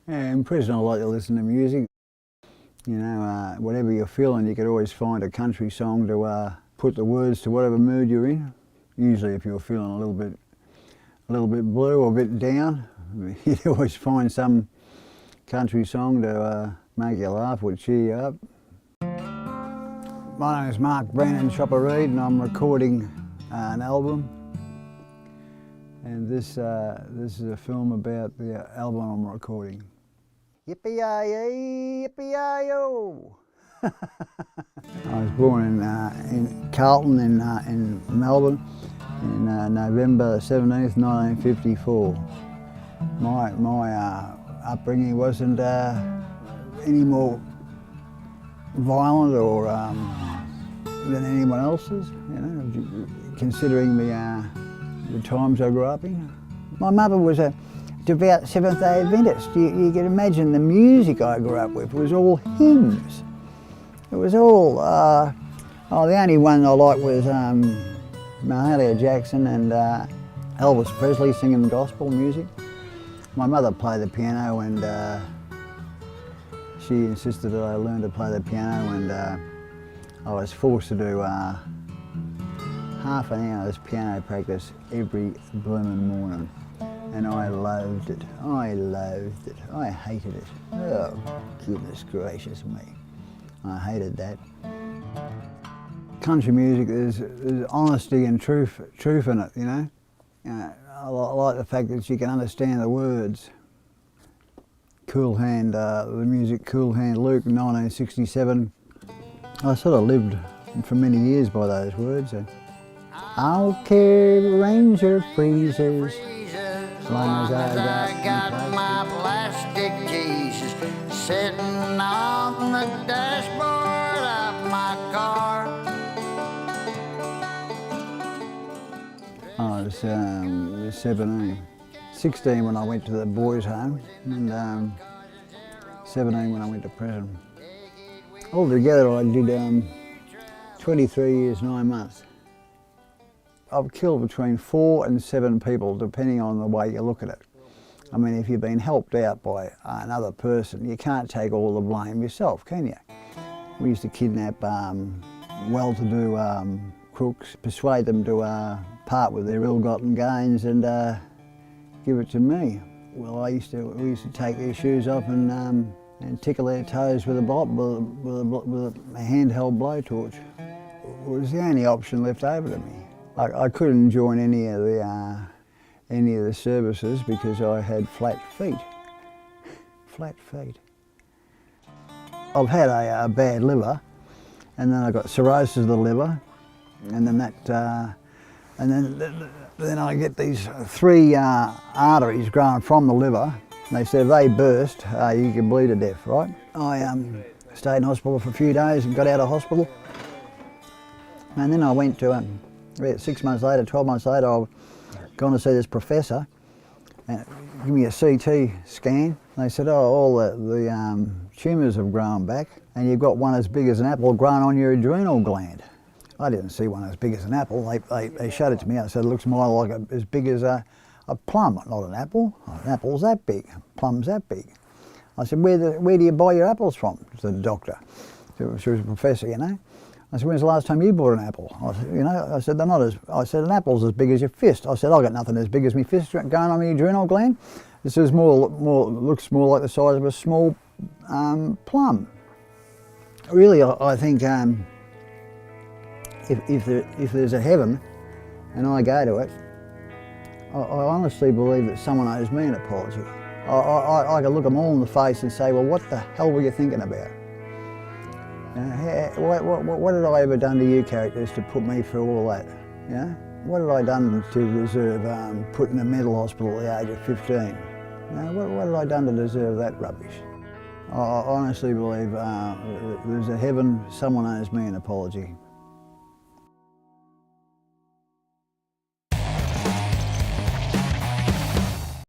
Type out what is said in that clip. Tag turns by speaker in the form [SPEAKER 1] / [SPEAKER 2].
[SPEAKER 1] Yeah, in prison I like to listen to music. You know, whatever you're feeling, you could always find a country song to put the words to whatever mood you're in. Usually if you're feeling a little bit blue or a bit down, you'd always find some country song to make you laugh or cheer you up. My name is Mark Brandon Chopper Reid and I'm recording an album. And this is a film about the album I'm recording. Yippee-yi-yi, yippee-yi-yo! I was born in Carlton in Melbourne in November 17th, 1954. My upbringing wasn't any more violent or than anyone else's, you know, considering the times I grew up in. My mother was a devout Seventh-day Adventist. You can imagine the music I grew up with was all hymns. It was all, the only one I liked was Mahalia Jackson and Elvis Presley singing gospel music. My mother played the piano and she insisted that I learn to play the piano, and I was forced to do half an hour's piano practice every blooming morning. And I loathed it. I loathed it. I hated it. Oh, goodness gracious me. I hated that. Country music, there's honesty and truth in it, you know. I like the fact that you can understand the words. Cool Hand, the music Cool Hand Luke in 1967. I sort of lived for many years by those words. I'll carry the ranger freezers as long as I got my plastic cases sitting on the dashboard of my car. I was 17. 16 when I went to the boys' home, and 17 when I went to prison. Altogether I did 23 years, 9 months. I've killed between 4 and 7 people, depending on the way you look at it. I mean, if you've been helped out by another person, you can't take all the blame yourself, can you? We used to kidnap well-to-do crooks, persuade them to part with their ill-gotten gains and give it to me. Well, we used to take their shoes off and tickle their toes with a handheld blowtorch. It was the only option left over to me. I couldn't join any of the services because I had flat feet. Flat feet. I've had a bad liver, and then I got cirrhosis of the liver, and then I get these 3 arteries growing from the liver. They said if they burst, you can bleed to death, right? I stayed in hospital for a few days and got out of hospital. And then I went to, about 6 months later, 12 months later, I've gone to see this professor and give me a CT scan. They said, oh, all the tumours have grown back and you've got one as big as an apple growing on your adrenal gland. I didn't see one as big as an apple. They showed it to me. I said, it looks more like as big as a plum, not an apple. An apple's that big, a plum's that big. I said, where do you buy your apples from? Said the doctor. She was a professor, you know. I said, when's the last time you bought an apple? I said, you know, I said, they're not as, I said, an apple's as big as your fist. I said, I've got nothing as big as my fist going on my adrenal gland. This is looks more like the size of a small plum. Really, I think if there's a heaven and I go to it, I honestly believe that someone owes me an apology. I can look them all in the face and say, well, what the hell were you thinking about? What had I ever done to you characters to put me through all that? You know? What had I done to deserve put in a mental hospital at the age of 15? You know, what had I done to deserve that rubbish? I honestly believe there's a heaven, someone owes me an apology.